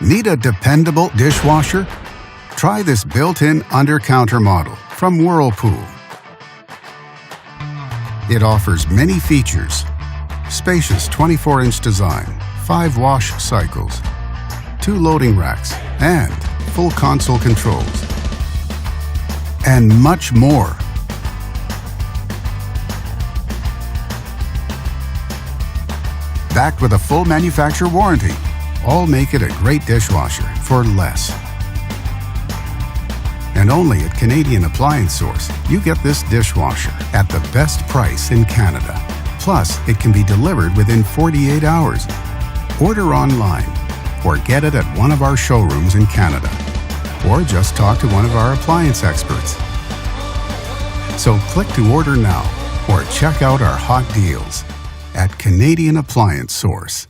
Need a dependable dishwasher? Try this built-in Undercounter model from Whirlpool. It offers many features: spacious 24-inch design, 5 wash cycles, 2 loading racks, and full console controls, and much more. Backed with a full manufacturer warranty, all make it a great dishwasher for less. And only at Canadian Appliance Source, you get this dishwasher at the best price in Canada. Plus, it can be delivered within 48 hours. Order online or get it at one of our showrooms in Canada. Or just talk to one of our appliance experts. So click to order now or check out our hot deals at Canadian Appliance Source.